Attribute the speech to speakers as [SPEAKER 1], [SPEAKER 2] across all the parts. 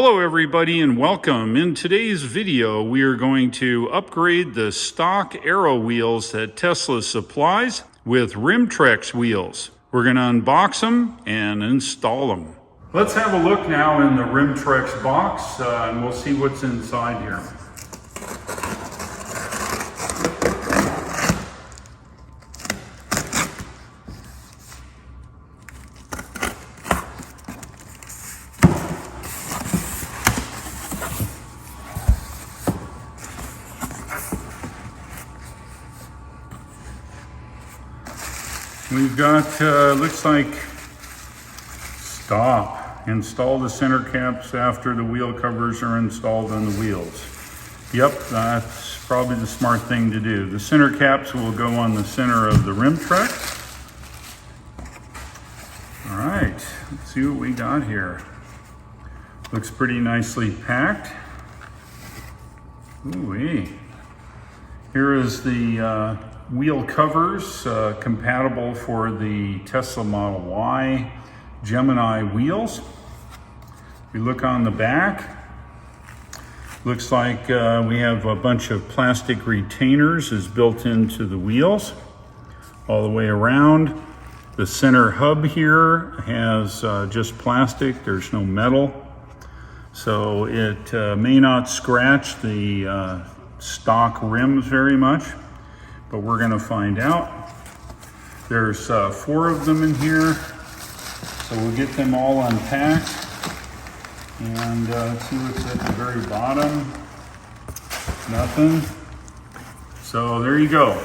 [SPEAKER 1] Hello everybody and welcome. In today's video we are going to upgrade the stock aero wheels that Tesla supplies with Rimetrix wheels. We're going to unbox them and install them. Let's have a look now in the Rimetrix box and we'll see what's inside here. We've got, looks like, stop. Install the center caps after the wheel covers are installed on the wheels. Yep, that's probably the smart thing to do. The center caps will go on the center of the Rimetrix. All right, let's see what we got here. Looks pretty nicely packed. Ooh-wee. Here is the wheel covers compatible for the Tesla Model Y Gemini wheels. We look on the back. Looks like we have a bunch of plastic retainers is built into the wheels all the way around. The center hub here has just plastic. There's no metal. So it may not scratch the stock rims very much, but we're going to find out. There's 4 of them in here, so we'll get them all unpacked. And let's see what's at the very bottom. Nothing. So there you go.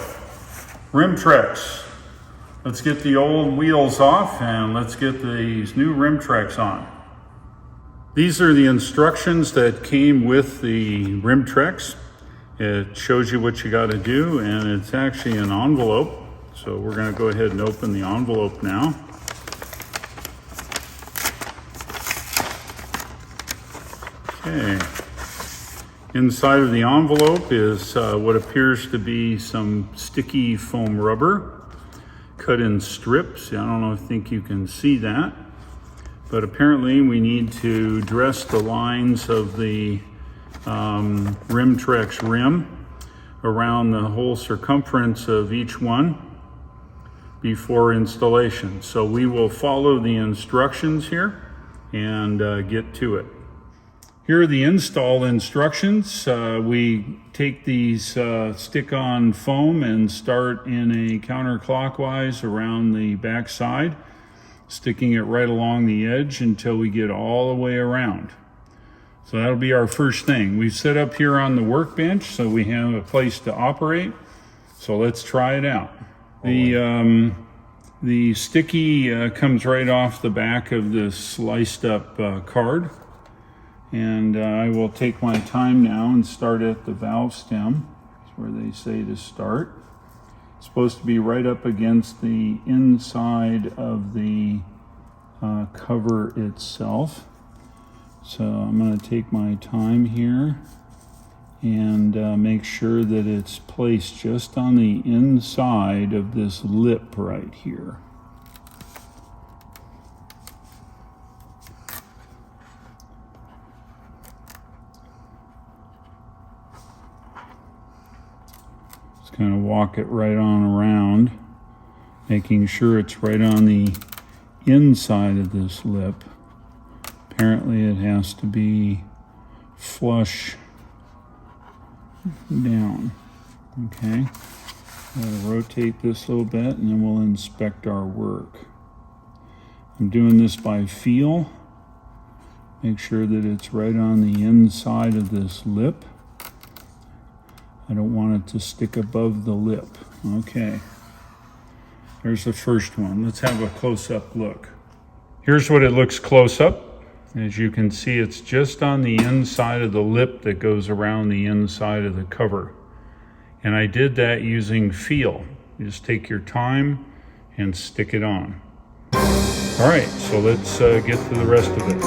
[SPEAKER 1] Rimetrix. Let's get the old wheels off and let's get these new Rimetrix on. These are the instructions that came with the Rimetrix. It shows you what you got to do, and it's actually an envelope. So we're going to go ahead and open the envelope now. Okay. Inside of the envelope is what appears to be some sticky foam rubber cut in strips. I don't think you can see that, but apparently we need to dress the lines of the Rimetrix rim around the whole circumference of each one before installation. So we will follow the instructions here and get to it. Here are the install instructions. We take these stick-on foam and start in a counterclockwise around the back side, sticking it right along the edge until we get all the way around. So that'll be our first thing. We've set up here on the workbench so we have a place to operate. So let's try it out. The sticky comes right off the back of this sliced up card. And I will take my time now and start at the valve stem. That's where they say to start. It's supposed to be right up against the inside of the cover itself. So I'm going to take my time here and make sure that it's placed just on the inside of this lip right here. Just kind of walk it right on around, making sure it's right on the inside of this lip. Apparently it has to be flush down. Okay, I'll rotate this a little bit and then we'll inspect our work. I'm doing this by feel. Make sure that it's right on the inside of this lip. I don't want it to stick above the lip. Okay, there's the first one. Let's have a close-up look. Here's what it looks close up. As you can see, it's just on the inside of the lip that goes around the inside of the cover. And I did that using feel. You just take your time and stick it on. All right, so let's get to the rest of it.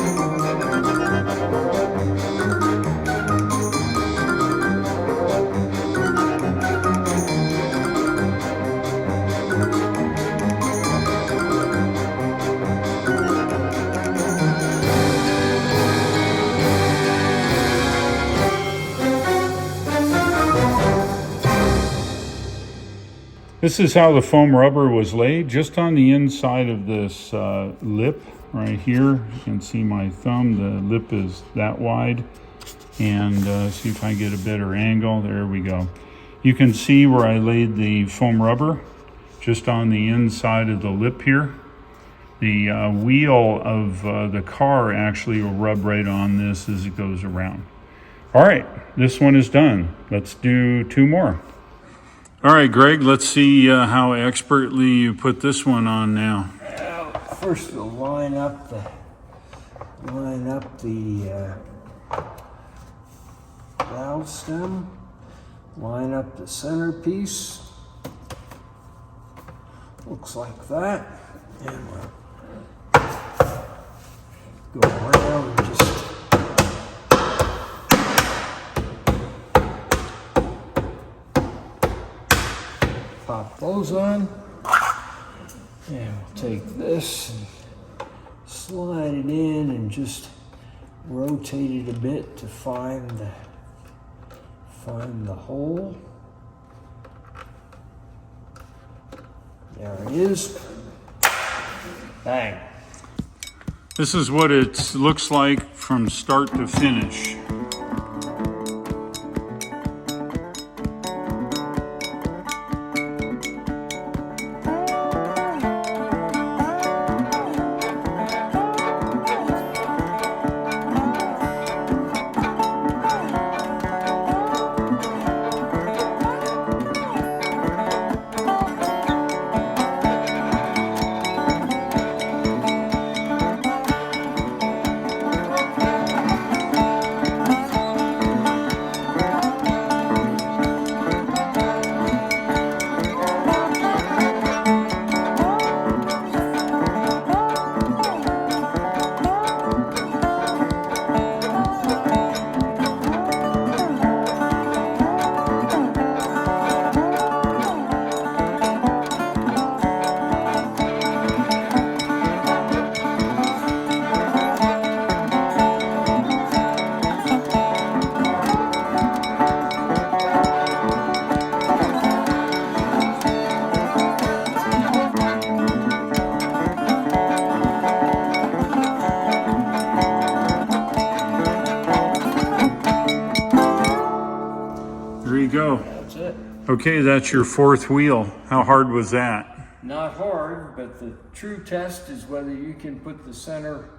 [SPEAKER 1] This is how the foam rubber was laid, just on the inside of this lip right here. You can see my thumb, the lip is that wide. And see if I get a better angle. There we go. You can see where I laid the foam rubber, just on the inside of the lip here. The wheel of the car actually will rub right on this as it goes around. All right, this one is done. Let's do 2 more. All right, Greg, let's see how expertly you put this one on now.
[SPEAKER 2] First we'll line up the valve stem, line up the centerpiece. Looks like that. And we'll go around and just pop those on. And we'll take this and slide it in and just rotate it a bit to find the hole. There it is. Bang.
[SPEAKER 1] This is what it looks like from start to finish. Go.
[SPEAKER 2] That's it.
[SPEAKER 1] Okay, that's your 4th wheel. How hard was that?
[SPEAKER 2] Not hard, but the true test is whether you can put the center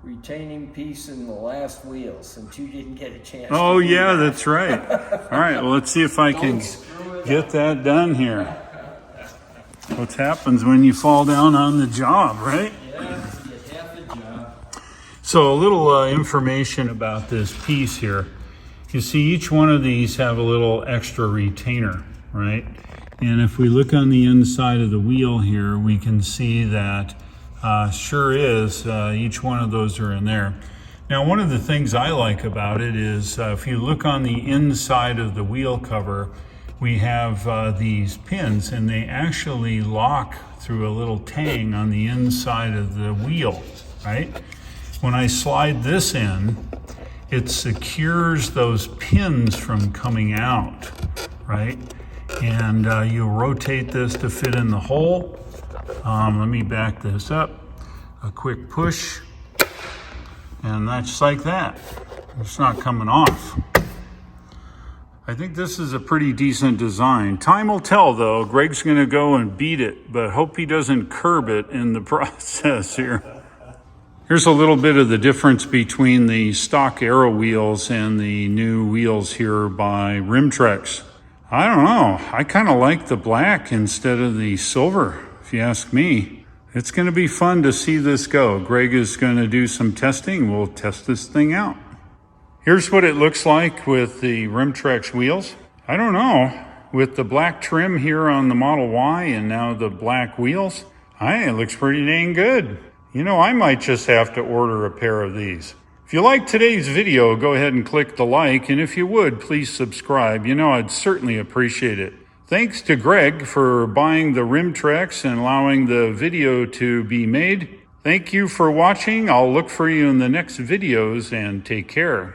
[SPEAKER 2] retaining piece in the last wheel, since you didn't get a chance.
[SPEAKER 1] Oh yeah, that's right. All right, well, let's see if I can get that done here. What happens when you fall down on the job, right?
[SPEAKER 2] Yeah, you get half the job.
[SPEAKER 1] So a little information about this piece here. You see each one of these have a little extra retainer, right? And if we look on the inside of the wheel here, we can see that sure is, each one of those are in there. Now, one of the things I like about it is if you look on the inside of the wheel cover, we have these pins, and they actually lock through a little tang on the inside of the wheel, right? When I slide this in, it secures those pins from coming out, right? And you'll rotate this to fit in the hole. Let me back this up. A quick push, and that's like that. It's not coming off. I think this is a pretty decent design. Time will tell, though. Greg's gonna go and beat it, but hope he doesn't curb it in the process here. Here's a little bit of the difference between the stock Aero wheels and the new wheels here by Rimetrix. I don't know, I kind of like the black instead of the silver, if you ask me. It's going to be fun to see this go. Greg is going to do some testing. We'll test this thing out. Here's what it looks like with the Rimetrix wheels. I don't know, with the black trim here on the Model Y and now the black wheels, it looks pretty dang good. You know, I might just have to order a pair of these. If you liked today's video, go ahead and click the like, and if you would, please subscribe. You know, I'd certainly appreciate it. Thanks to Greg for buying the Rimetrix and allowing the video to be made. Thank you for watching. I'll look for you in the next videos, and take care.